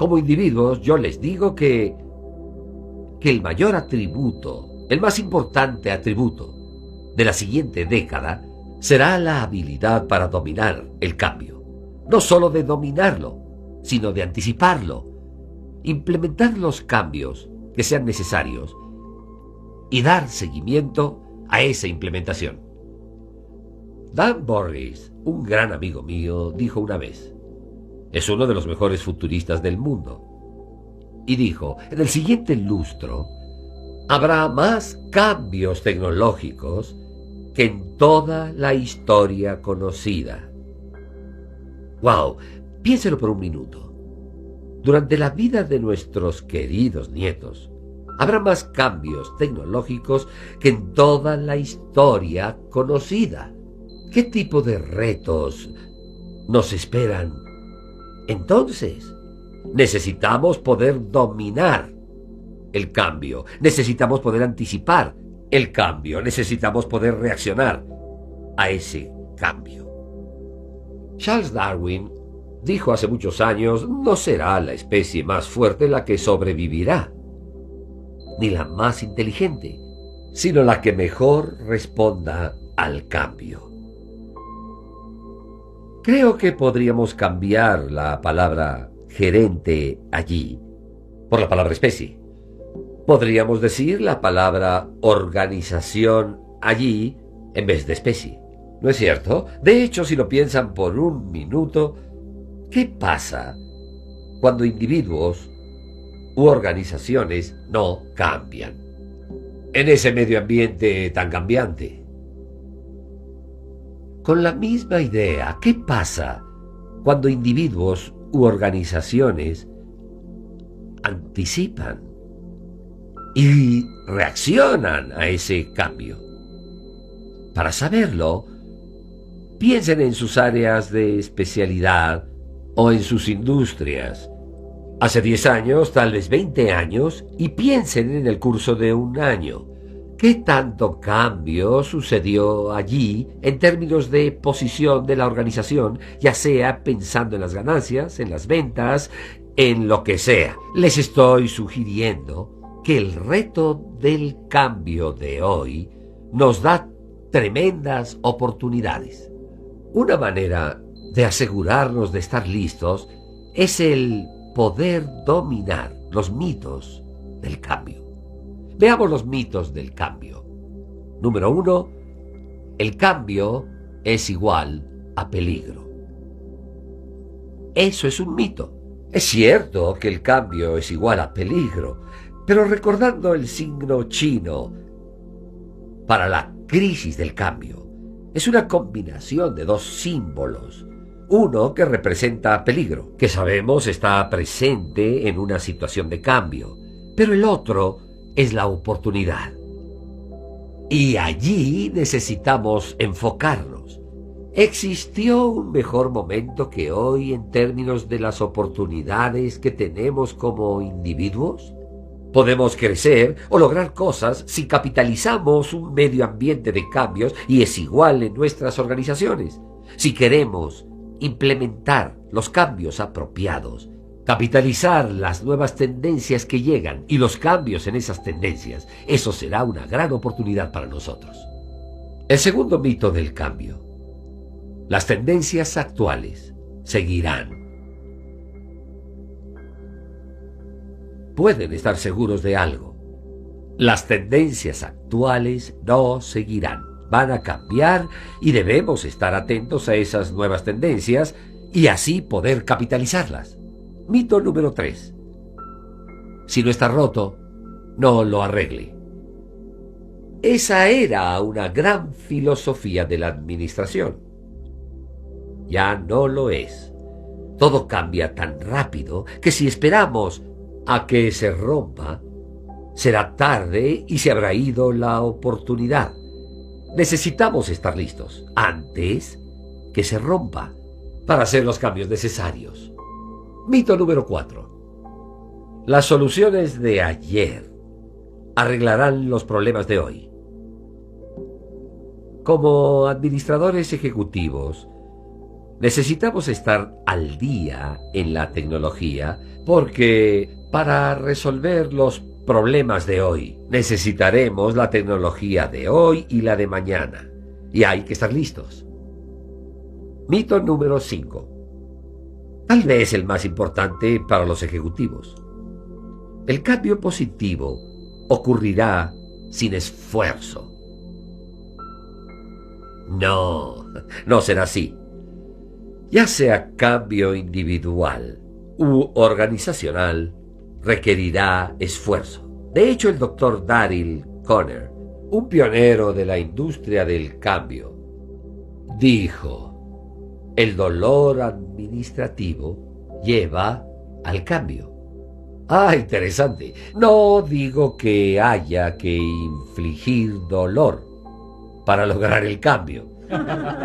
Como individuos, yo les digo que el mayor atributo, el más importante atributo de la siguiente década será la habilidad para dominar el cambio. No solo de dominarlo, sino de anticiparlo, implementar los cambios que sean necesarios y dar seguimiento a esa implementación. Dan Borges, un gran amigo mío, dijo una vez: es uno de los mejores futuristas del mundo. Y dijo: en el siguiente lustro habrá más cambios tecnológicos que en toda la historia conocida. ¡Wow! Piénselo por un minuto. Durante la vida de nuestros queridos nietos, habrá más cambios tecnológicos que en toda la historia conocida. ¿Qué tipo de retos nos esperan entonces? Necesitamos poder dominar el cambio, necesitamos poder anticipar el cambio, necesitamos poder reaccionar a ese cambio. Charles Darwin dijo hace muchos años: no será la especie más fuerte la que sobrevivirá, ni la más inteligente, sino la que mejor responda al cambio. Creo que podríamos cambiar la palabra gerente allí por la palabra especie. Podríamos decir la palabra organización allí en vez de especie. ¿No es cierto? De hecho, si lo piensan por un minuto, ¿qué pasa cuando individuos u organizaciones no cambian en ese medio ambiente tan cambiante? Con la misma idea, ¿qué pasa cuando individuos u organizaciones anticipan y reaccionan a ese cambio? Para saberlo, piensen en sus áreas de especialidad o en sus industrias. Hace 10 años, tal vez 20 años, y piensen en el curso de un año. ¿Qué tanto cambio sucedió allí en términos de posición de la organización, ya sea pensando en las ganancias, en las ventas, en lo que sea? Les estoy sugiriendo que el reto del cambio de hoy nos da tremendas oportunidades. Una manera de asegurarnos de estar listos es el poder dominar los mitos del cambio. Veamos los mitos del cambio. Número 1. El cambio es igual a peligro. Eso es un mito. Es cierto que el cambio es igual a peligro, pero recordando el signo chino para la crisis del cambio, es una combinación de dos símbolos. Uno que representa peligro, que sabemos está presente en una situación de cambio, pero el otro es la oportunidad. Y allí necesitamos enfocarnos. ¿Existió un mejor momento que hoy en términos de las oportunidades que tenemos como individuos? Podemos crecer o lograr cosas si capitalizamos un medio ambiente de cambios, y es igual en nuestras organizaciones. Si queremos implementar los cambios apropiados, capitalizar las nuevas tendencias que llegan y los cambios en esas tendencias, eso será una gran oportunidad para nosotros. El segundo mito del cambio: las tendencias actuales seguirán. Pueden estar seguros de algo: las tendencias actuales no seguirán, van a cambiar, y debemos estar atentos a esas nuevas tendencias y así poder capitalizarlas. Mito número 3. Si no está roto, no lo arregle. Esa era una gran filosofía de la administración. Ya no lo es. Todo cambia tan rápido que si esperamos a que se rompa, será tarde y se habrá ido la oportunidad. Necesitamos estar listos antes que se rompa para hacer los cambios necesarios. Mito número 4. Las soluciones de ayer arreglarán los problemas de hoy. Como administradores ejecutivos, Necesitamos estar al día en la tecnología porque para resolver los problemas de hoy necesitaremos la tecnología de hoy y la de mañana. Y hay que estar listos. Mito número 5. Tal vez el más importante para los ejecutivos. El cambio positivo ocurrirá sin esfuerzo. No será así. Ya sea cambio individual u organizacional, requerirá esfuerzo. De hecho, el doctor Daryl Conner, un pionero de la industria del cambio, dijo: el dolor administrativo lleva al cambio. Interesante. No digo que haya que infligir dolor para lograr el cambio.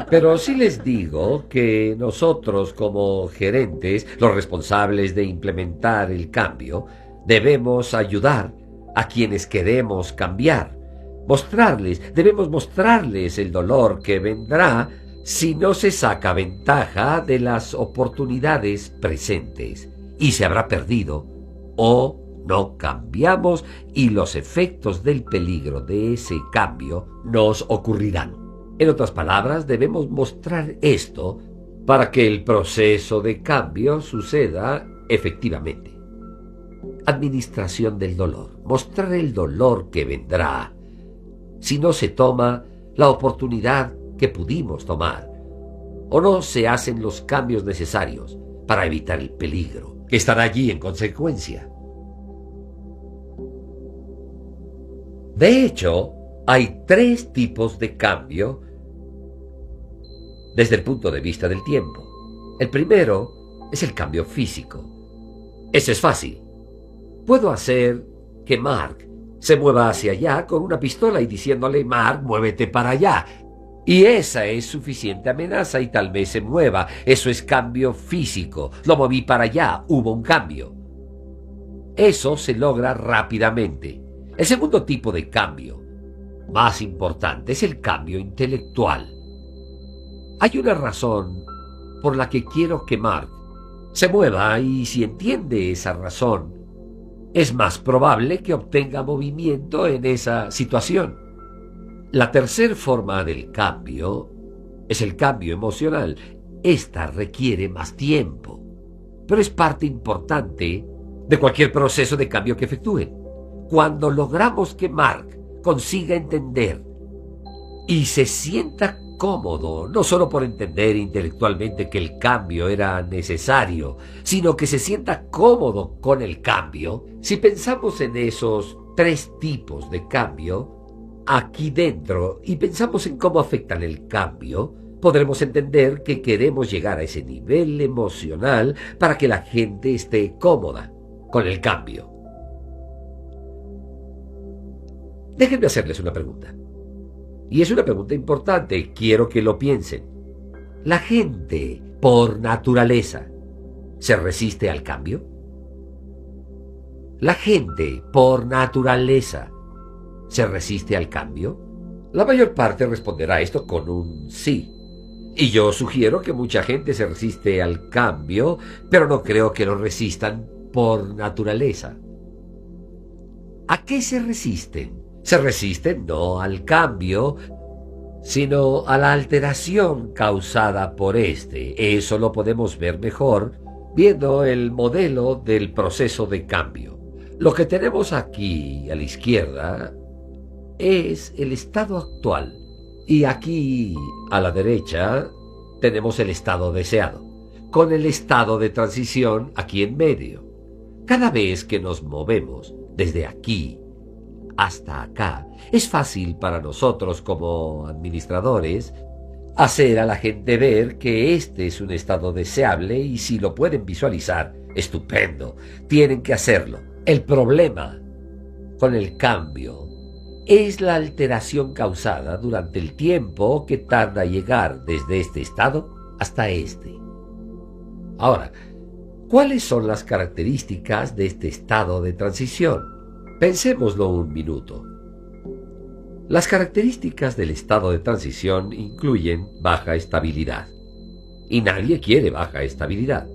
Pero sí les digo que nosotros como gerentes, los responsables de implementar el cambio, debemos ayudar a quienes queremos cambiar. Debemos mostrarles el dolor que vendrá si no se saca ventaja de las oportunidades presentes y se habrá perdido o no cambiamos y los efectos del peligro de ese cambio nos ocurrirán. En otras palabras, debemos mostrar esto para que el proceso de cambio suceda efectivamente. Administración del dolor. Mostrar el dolor que vendrá si no se toma la oportunidad que pudimos tomar o no se hacen los cambios necesarios para evitar el peligro que estará allí en consecuencia. De hecho, hay 3 tipos de cambio desde el punto de vista del tiempo. El primero es el cambio físico. Ese es fácil. Puedo hacer que Mark se mueva hacia allá con una pistola y diciéndole: Mark, muévete para allá. Y esa es suficiente amenaza y tal vez se mueva. Eso es cambio físico. Lo moví para allá. Hubo un cambio. Eso se logra rápidamente. El segundo tipo de cambio, más importante, es el cambio intelectual. Hay una razón por la que quiero que Mark se mueva y si entiende esa razón, es más probable que obtenga movimiento en esa situación. La tercera forma del cambio es el cambio emocional. Esta requiere más tiempo, pero es parte importante de cualquier proceso de cambio que efectúen. Cuando logramos que Mark consiga entender y se sienta cómodo, no solo por entender intelectualmente que el cambio era necesario, sino que se sienta cómodo con el cambio, si pensamos en esos 3 tipos de cambio aquí dentro y pensamos en cómo afectan el cambio, podremos entender que queremos llegar a ese nivel emocional para que la gente esté cómoda con el cambio. Déjenme hacerles una pregunta. Y es una pregunta importante, quiero que lo piensen. ¿La gente, por naturaleza, se resiste al cambio? ¿La gente, por naturaleza, se resiste al cambio? La mayor parte responderá esto con un sí. Y yo sugiero que mucha gente se resiste al cambio, pero no creo que lo resistan por naturaleza. ¿A qué se resisten? Se resisten no al cambio, sino a la alteración causada por este. Eso lo podemos ver mejor viendo el modelo del proceso de cambio. Lo que tenemos aquí a la izquierda es el estado actual y aquí a la derecha tenemos el estado deseado, con el estado de transición aquí en medio. Cada vez que nos movemos desde aquí hasta acá, es fácil para nosotros como administradores hacer a la gente ver que este es un estado deseable y si lo pueden visualizar, estupendo, tienen que hacerlo. El problema con el cambio es la alteración causada durante el tiempo que tarda llegar desde este estado hasta este. Ahora, ¿cuáles son las características de este estado de transición? Pensémoslo un minuto. Las características del estado de transición incluyen baja estabilidad. y nadie quiere baja estabilidad.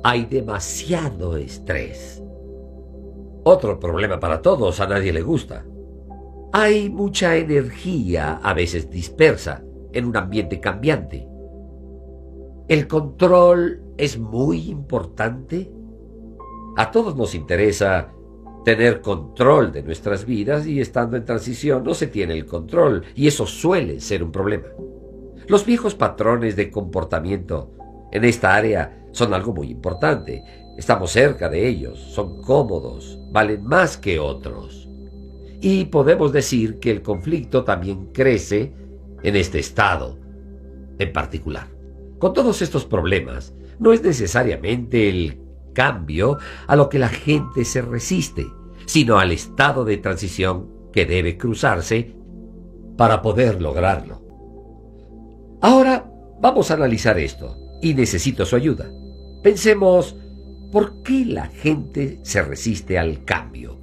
Hay demasiado estrés. Otro problema para todos, a nadie le gusta. Hay mucha energía, a veces dispersa, en un ambiente cambiante. ¿El control es muy importante? A todos nos interesa tener control de nuestras vidas y estando en transición no se tiene el control y eso suele ser un problema. Los viejos patrones de comportamiento en esta área son algo muy importante. Estamos cerca de ellos, son cómodos, valen más que otros. Y podemos decir que el conflicto también crece en este estado en particular. Con todos estos problemas, no es necesariamente el cambio a lo que la gente se resiste, sino al estado de transición que debe cruzarse para poder lograrlo. Ahora vamos a analizar esto y necesito su ayuda. Pensemos, ¿por qué la gente se resiste al cambio?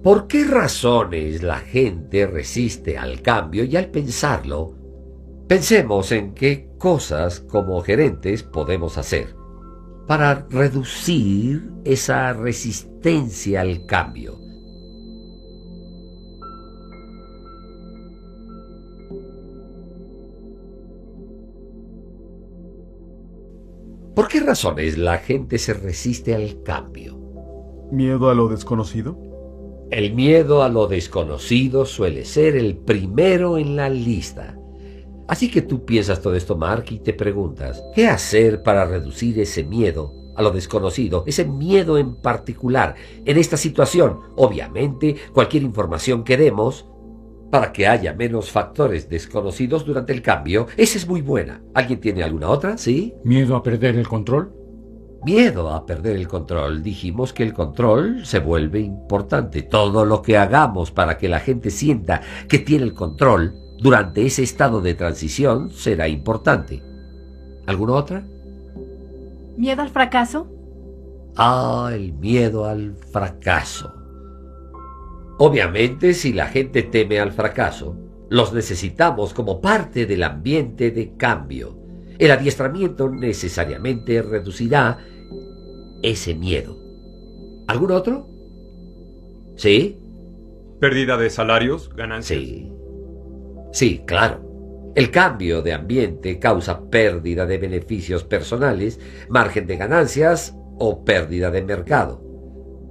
¿Por qué razones la gente resiste al cambio? Y al pensarlo, pensemos en qué cosas como gerentes podemos hacer para reducir esa resistencia al cambio. ¿Por qué razones la gente se resiste al cambio? ¿Miedo a lo desconocido? El miedo a lo desconocido suele ser el primero en la lista. Así que tú piensas todo esto, Mark, y te preguntas, ¿qué hacer para reducir ese miedo a lo desconocido, ese miedo en particular en esta situación? Obviamente, cualquier información que demos para que haya menos factores desconocidos durante el cambio, esa es muy buena. ¿Alguien tiene alguna otra? ¿Sí? ¿Miedo a perder el control? Miedo a perder el control. Dijimos que el control se vuelve importante. Todo lo que hagamos para que la gente sienta que tiene el control durante ese estado de transición será importante. ¿Alguna otra? ¿Miedo al fracaso? El miedo al fracaso. Obviamente, si la gente teme al fracaso, los necesitamos como parte del ambiente de cambio. El adiestramiento necesariamente reducirá ese miedo. ¿Algún otro? ¿Sí? ¿Pérdida de salarios, ganancias? Sí, claro. El cambio de ambiente causa pérdida de beneficios personales, margen de ganancias o pérdida de mercado.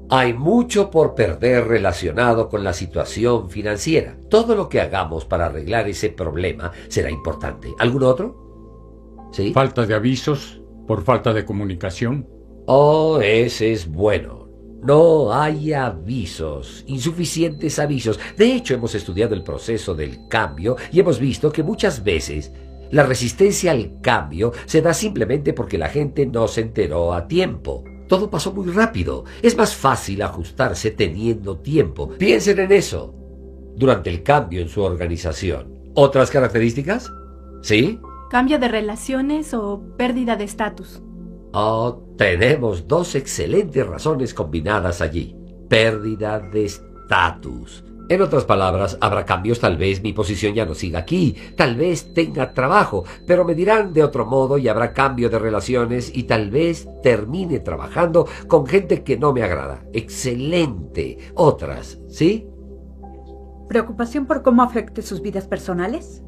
Hay mucho por perder relacionado con la situación financiera. Todo lo que hagamos para arreglar ese problema será importante. ¿Algún otro? ¿Sí? Falta de avisos por falta de comunicación. Ese es bueno. No hay avisos, insuficientes avisos. De hecho, hemos estudiado el proceso del cambio y hemos visto que muchas veces la resistencia al cambio se da simplemente porque la gente no se enteró a tiempo. Todo pasó muy rápido. Es más fácil ajustarse teniendo tiempo. Piensen en eso durante el cambio en su organización. ¿Otras características? ¿Sí? ¿Cambio de relaciones o pérdida de estatus? Tenemos dos excelentes razones combinadas allí. Pérdida de estatus. En otras palabras, habrá cambios, tal vez mi posición ya no siga aquí, tal vez tenga trabajo, pero me dirán de otro modo y habrá cambio de relaciones y tal vez termine trabajando con gente que no me agrada. Excelente. Otras, ¿sí? ¿Preocupación por cómo afecte sus vidas personales?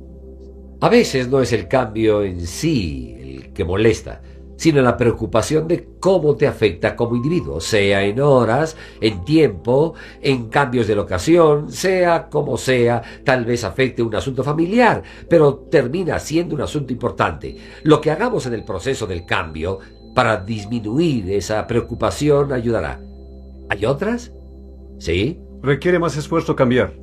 A veces no es el cambio en sí el que molesta, sino la preocupación de cómo te afecta como individuo, sea en horas, en tiempo, en cambios de locación, sea como sea, tal vez afecte un asunto familiar, pero termina siendo un asunto importante. Lo que hagamos en el proceso del cambio para disminuir esa preocupación ayudará. ¿Hay otras? ¿Sí? Requiere más esfuerzo cambiar.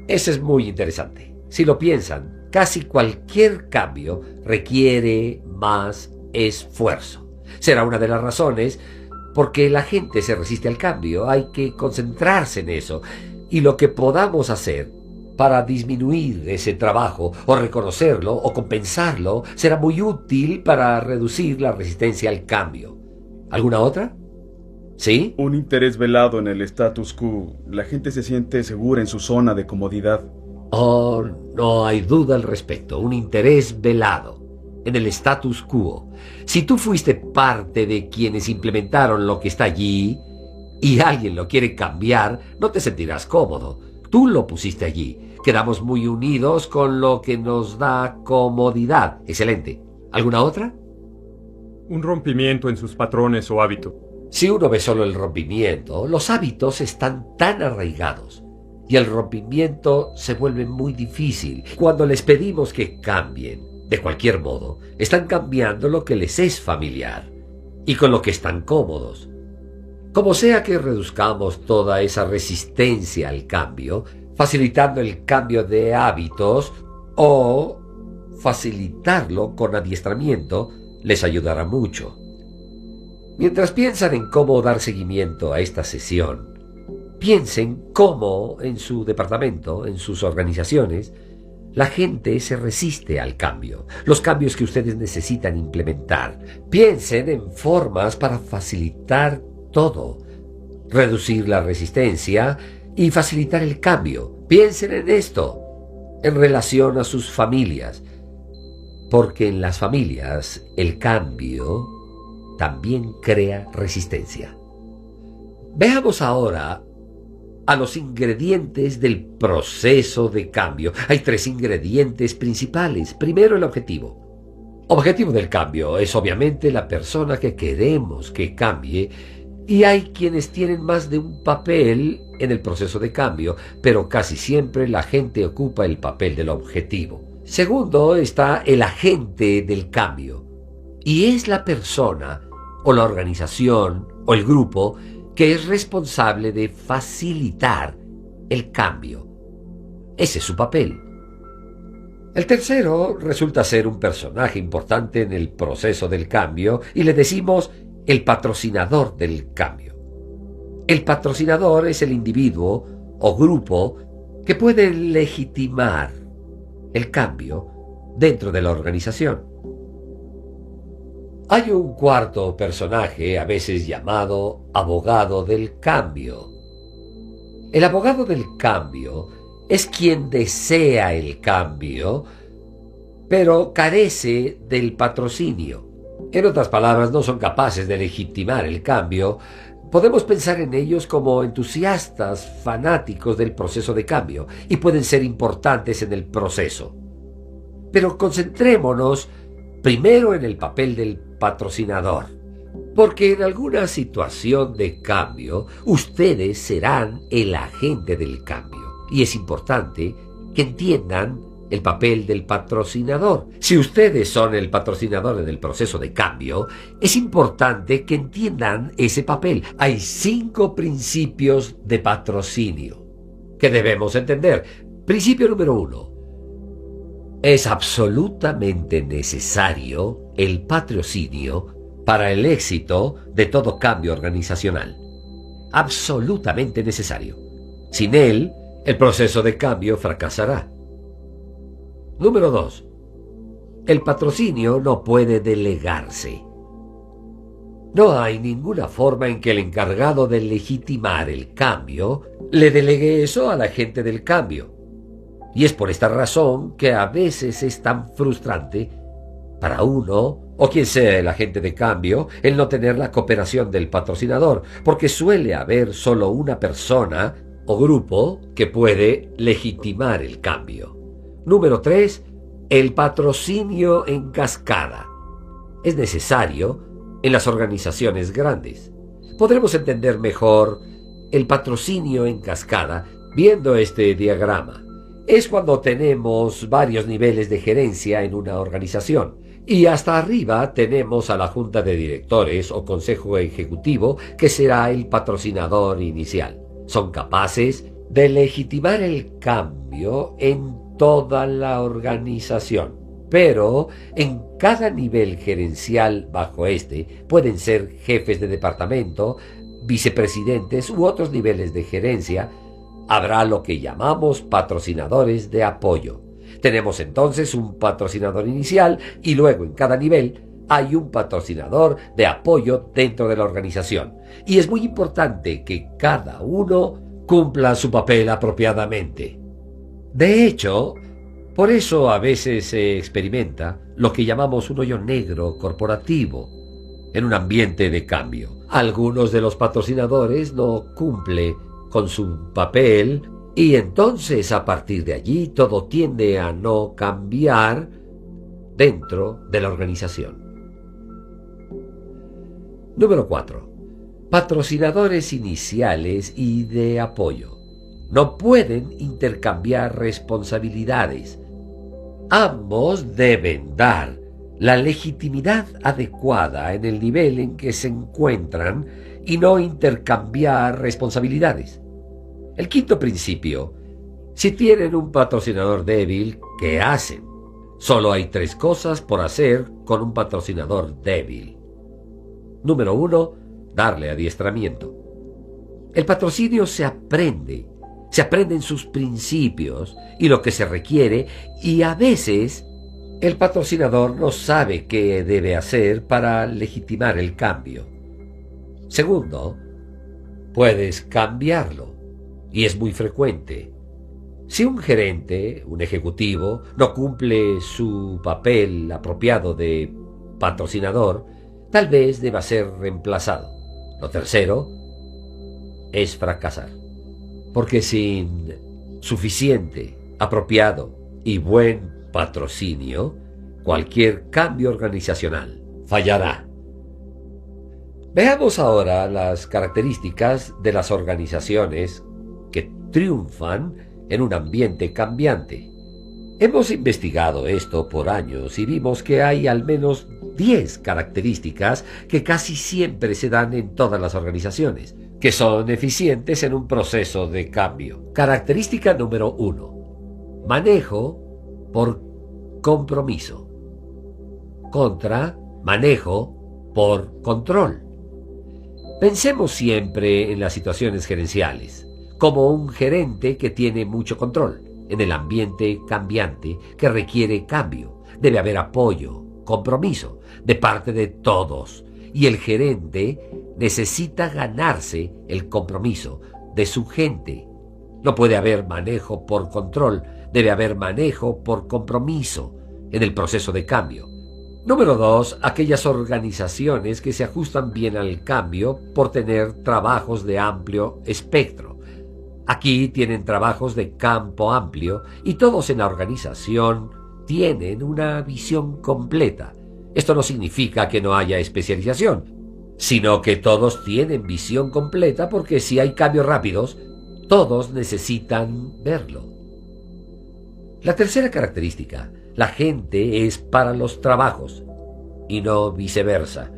Eso es muy interesante. Si lo piensan, casi cualquier cambio requiere más esfuerzo. Será una de las razones porque la gente se resiste al cambio. Hay que concentrarse en eso. Y lo que podamos hacer para disminuir ese trabajo o reconocerlo o compensarlo será muy útil para reducir la resistencia al cambio. ¿Alguna otra? ¿Sí? Un interés velado en el status quo. La gente se siente segura en su zona de comodidad. No hay duda al respecto. Un interés velado. en el status quo. Si tú fuiste parte de quienes implementaron lo que está allí y alguien lo quiere cambiar, no te sentirás cómodo. Tú lo pusiste allí. Quedamos muy unidos con lo que nos da comodidad. Excelente. ¿Alguna otra? Un rompimiento en sus patrones o hábitos. Si uno ve solo el rompimiento, los hábitos están tan arraigados y el rompimiento se vuelve muy difícil. Cuando les pedimos que cambien, de cualquier modo, están cambiando lo que les es familiar y con lo que están cómodos. Como sea que reduzcamos toda esa resistencia al cambio, facilitando el cambio de hábitos o facilitarlo con adiestramiento, les ayudará mucho. Mientras piensan en cómo dar seguimiento a esta sesión, piensen cómo en su departamento, en sus organizaciones, la gente se resiste al cambio, los cambios que ustedes necesitan implementar. Piensen en formas para facilitar todo, reducir la resistencia y facilitar el cambio. Piensen en esto en relación a sus familias, porque en las familias el cambio también crea resistencia. Veamos ahora a los ingredientes del proceso de cambio. Hay 3 ingredientes principales. Primero, el objetivo. Objetivo del cambio es obviamente la persona que queremos que cambie, y hay quienes tienen más de un papel en el proceso de cambio, pero casi siempre la gente ocupa el papel del objetivo. Segundo, está el agente del cambio, y es la persona o la organización o el grupo que es responsable de facilitar el cambio. Ese es su papel. El tercero resulta ser un personaje importante en el proceso del cambio y le decimos el patrocinador del cambio. El patrocinador es el individuo o grupo que puede legitimar el cambio dentro de la organización. Hay un cuarto personaje, a veces llamado abogado del cambio. El abogado del cambio es quien desea el cambio, pero carece del patrocinio. En otras palabras, no son capaces de legitimar el cambio. Podemos pensar en ellos como entusiastas fanáticos del proceso de cambio y pueden ser importantes en el proceso. Pero concentrémonos primero en el papel del patrocinador, porque en alguna situación de cambio ustedes serán el agente del cambio y es importante que entiendan el papel del patrocinador. Si ustedes son el patrocinador en el proceso de cambio, es importante que entiendan ese papel. Hay 5 principios de patrocinio que debemos entender. Principio número 1. Es absolutamente necesario el patrocinio para el éxito de todo cambio organizacional. Absolutamente necesario. Sin él, el proceso de cambio fracasará. Número 2. El patrocinio no puede delegarse. No hay ninguna forma en que el encargado de legitimar el cambio le delegue eso a la gente del cambio. Y es por esta razón que a veces es tan frustrante para uno, o quien sea el agente de cambio, el no tener la cooperación del patrocinador, porque suele haber solo una persona o grupo que puede legitimar el cambio. Número 3. El patrocinio en cascada. Es necesario en las organizaciones grandes. Podremos entender mejor el patrocinio en cascada viendo este diagrama. Es cuando tenemos varios niveles de gerencia en una organización y hasta arriba tenemos a la junta de directores o consejo ejecutivo, que será el patrocinador inicial. Son capaces de legitimar el cambio en toda la organización, pero en cada nivel gerencial bajo este pueden ser jefes de departamento, vicepresidentes u otros niveles de gerencia. Habrá lo que llamamos patrocinadores de apoyo. Tenemos entonces un patrocinador inicial y luego en cada nivel hay un patrocinador de apoyo dentro de la organización. Y es muy importante que cada uno cumpla su papel apropiadamente. De hecho, Por eso a veces se experimenta lo que llamamos un hoyo negro corporativo en un ambiente de cambio. Algunos de los patrocinadores no cumplen con su papel y entonces a partir de allí todo tiende a no cambiar dentro de la organización. Número 4. Patrocinadores iniciales y de apoyo. No pueden intercambiar responsabilidades. Ambos deben dar la legitimidad adecuada en el nivel en que se encuentran y no intercambiar responsabilidades. El quinto principio: si tienen un patrocinador débil, ¿qué hacen? Solo hay 3 cosas por hacer con un patrocinador débil. Número 1, darle adiestramiento. El patrocinio se aprende en sus principios y lo que se requiere, y a veces el patrocinador no sabe qué debe hacer para legitimar el cambio. Segundo, puedes cambiarlo, y es muy frecuente. Si un gerente, un ejecutivo, no cumple su papel apropiado de patrocinador, tal vez deba ser reemplazado. Lo tercero es fracasar, porque sin suficiente, apropiado y buen patrocinio, cualquier cambio organizacional fallará. Veamos ahora las características de las organizaciones que triunfan en un ambiente cambiante. Hemos investigado esto por años y vimos que hay al menos 10 características que casi siempre se dan en todas las organizaciones, que son eficientes en un proceso de cambio. Característica número 1. Manejo por compromiso. Contra manejo por control. Pensemos siempre en las situaciones gerenciales, como un gerente que tiene mucho control. En el ambiente cambiante que requiere cambio, debe haber apoyo, compromiso de parte de todos, y el gerente necesita ganarse el compromiso de su gente. No puede haber manejo por control, debe haber manejo por compromiso en el proceso de cambio. Número 2. Aquellas organizaciones que se ajustan bien al cambio por tener trabajos de amplio espectro. Aquí tienen trabajos de campo amplio y todos en la organización tienen una visión completa. Esto no significa que no haya especialización, sino que todos tienen visión completa, porque si hay cambios rápidos, todos necesitan verlo. La tercera característica: la gente es para los trabajos y no viceversa.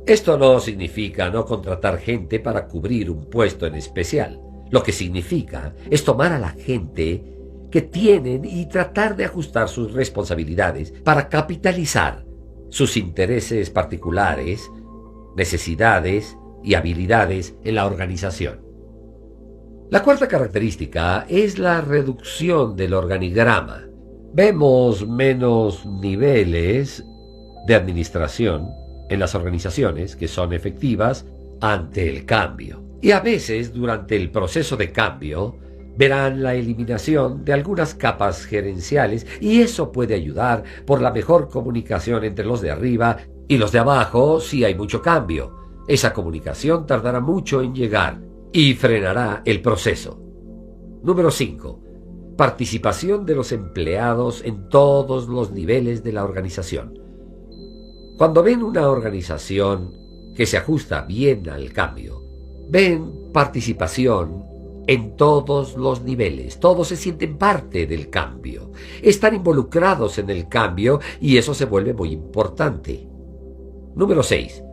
Esto no significa no contratar gente para cubrir un puesto en especial. Lo que significa es tomar a la gente que tienen y tratar de ajustar sus responsabilidades para capitalizar sus intereses particulares, necesidades y habilidades en la organización. La cuarta característica es la reducción del organigrama. Vemos menos niveles de administración en las organizaciones que son efectivas ante el cambio. Y a veces, durante el proceso de cambio, verán la eliminación de algunas capas gerenciales, y eso puede ayudar por la mejor comunicación entre los de arriba y los de abajo si hay mucho cambio. Esa comunicación tardará mucho en llegar y frenará el proceso. Número 5. Participación de los empleados en todos los niveles de la organización. Cuando ven una organización que se ajusta bien al cambio, ven participación en todos los niveles. Todos se sienten parte del cambio. Están involucrados en el cambio y eso se vuelve muy importante. Número 6.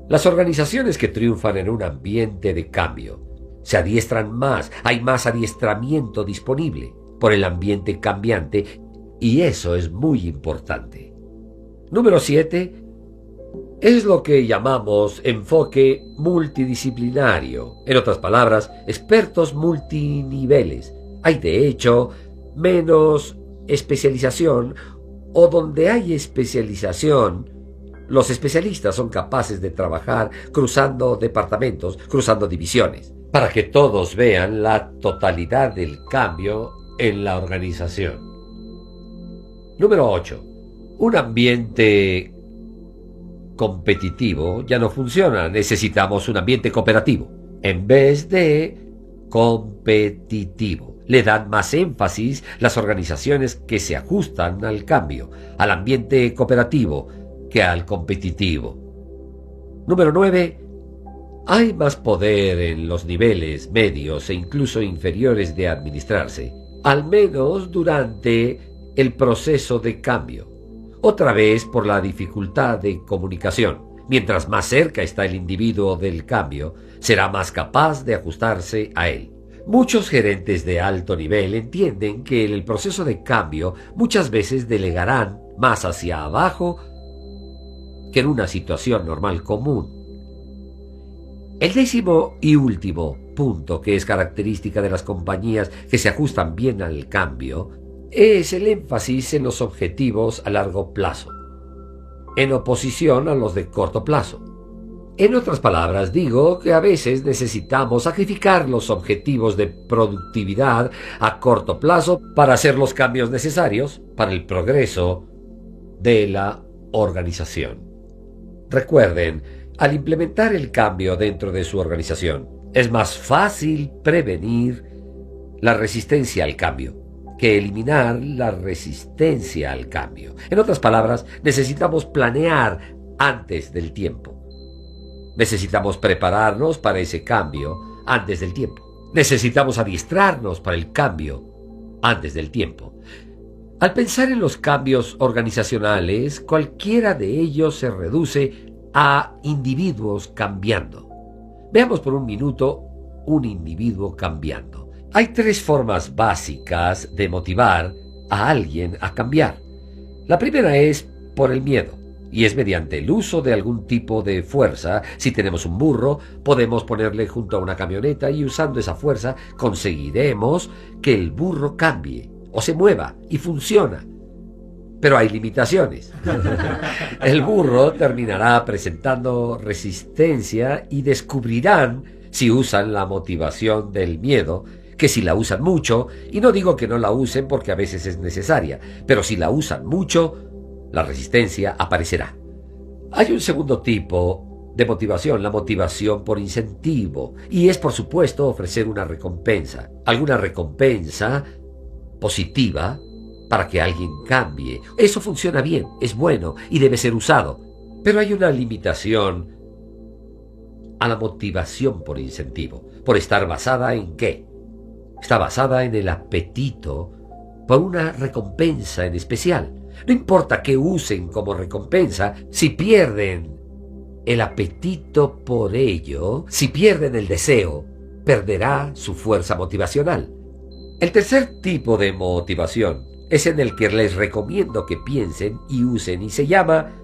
Las organizaciones que triunfan en un ambiente de cambio se adiestran más. Hay más adiestramiento disponible por el ambiente cambiante y eso es muy importante. Número 7. Es lo que llamamos enfoque multidisciplinario. En otras palabras, expertos multiniveles. Hay de hecho menos especialización, o donde hay especialización, los especialistas son capaces de trabajar cruzando departamentos, cruzando divisiones, para que todos vean la totalidad del cambio en la organización. Número 8. Un ambiente competitivo ya no funciona. Necesitamos un ambiente cooperativo. En vez de competitivo, le dan más énfasis las organizaciones que se ajustan al cambio, al ambiente cooperativo, que al competitivo. Número 9. Hay más poder en los niveles medios e incluso inferiores de administrarse, al menos durante el proceso de cambio. Otra vez por la dificultad de comunicación. Mientras más cerca está el individuo del cambio, será más capaz de ajustarse a él. Muchos gerentes de alto nivel entienden que en el proceso de cambio muchas veces delegarán más hacia abajo que en una situación normal común. El 10º y último punto que es característica de las compañías que se ajustan bien al cambio es el énfasis en los objetivos a largo plazo, en oposición a los de corto plazo. En otras palabras, digo que a veces necesitamos sacrificar los objetivos de productividad a corto plazo para hacer los cambios necesarios para el progreso de la organización. Recuerden, al implementar el cambio dentro de su organización, es más fácil prevenir la resistencia al cambio que eliminar la resistencia al cambio. En otras palabras, necesitamos planear antes del tiempo. Necesitamos prepararnos para ese cambio antes del tiempo. Necesitamos adiestrarnos para el cambio antes del tiempo. Al pensar en los cambios organizacionales, cualquiera de ellos se reduce a individuos cambiando. Veamos por un minuto un individuo cambiando. Hay 3 formas básicas de motivar a alguien a cambiar. La primera es por el miedo, y es mediante el uso de algún tipo de fuerza. Si tenemos un burro, podemos ponerle junto a una camioneta y usando esa fuerza conseguiremos que el burro cambie o se mueva y funciona. Pero hay limitaciones. El burro terminará presentando resistencia y descubrirán, si usan la motivación del miedo, que si la usan mucho, y no digo que no la usen porque a veces es necesaria, pero si la usan mucho, la resistencia aparecerá. Hay un segundo tipo de motivación, la motivación por incentivo, y es por supuesto ofrecer una recompensa, alguna recompensa positiva para que alguien cambie. Eso funciona bien, es bueno y debe ser usado, pero hay una limitación a la motivación por incentivo, por estar basada en ¿qué? Está basada en el apetito por una recompensa en especial. No importa qué usen como recompensa, si pierden el apetito por ello, si pierden el deseo, perderá su fuerza motivacional. El tercer tipo de motivación es en el que les recomiendo que piensen y usen y se llama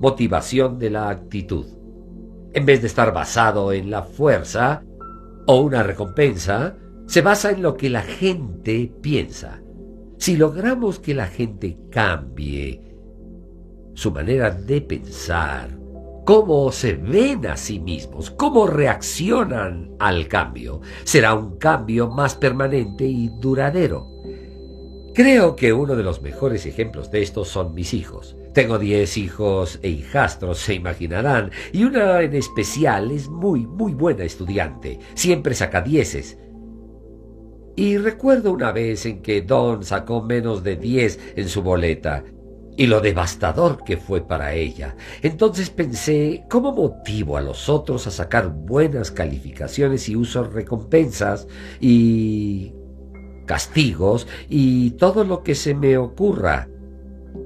motivación de la actitud. En vez de estar basado en la fuerza o una recompensa, se basa en lo que la gente piensa. Si logramos que la gente cambie su manera de pensar, cómo se ven a sí mismos, cómo reaccionan al cambio, será un cambio más permanente y duradero. Creo que uno de los mejores ejemplos de esto son mis hijos. Tengo 10 hijos e hijastros, se imaginarán, y una en especial es muy buena estudiante, siempre saca 10. Y recuerdo una vez en que Dawn sacó menos de 10 en su boleta, y lo devastador que fue para ella. Entonces pensé, ¿cómo motivo a los otros a sacar buenas calificaciones y uso recompensas y castigos y todo lo que se me ocurra?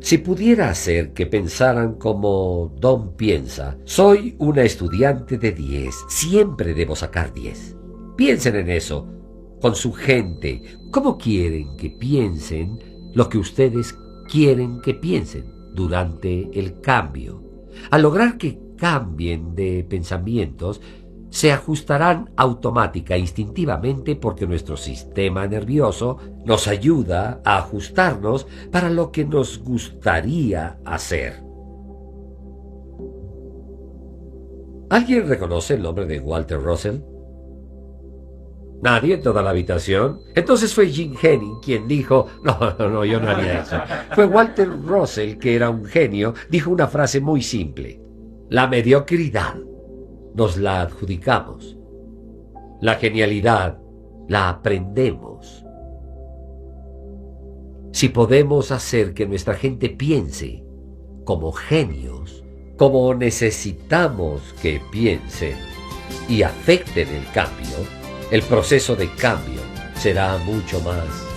Si pudiera hacer que pensaran como Dawn piensa, soy una estudiante de 10, siempre debo sacar 10. Piensen en eso. Con su gente, ¿cómo quieren que piensen lo que ustedes quieren que piensen durante el cambio? Al lograr que cambien de pensamientos, se ajustarán automática e instintivamente porque nuestro sistema nervioso nos ayuda a ajustarnos para lo que nos gustaría hacer. ¿Alguien reconoce el nombre de Walter Russell? ¿Nadie en toda la habitación? Entonces fue Jim Henning quien dijo, no, yo no haría eso. Fue Walter Russell, que era un genio, dijo una frase muy simple. La mediocridad nos la adjudicamos. La genialidad la aprendemos. Si podemos hacer que nuestra gente piense como genios, como necesitamos que piensen y afecten el cambio, el proceso de cambio será mucho más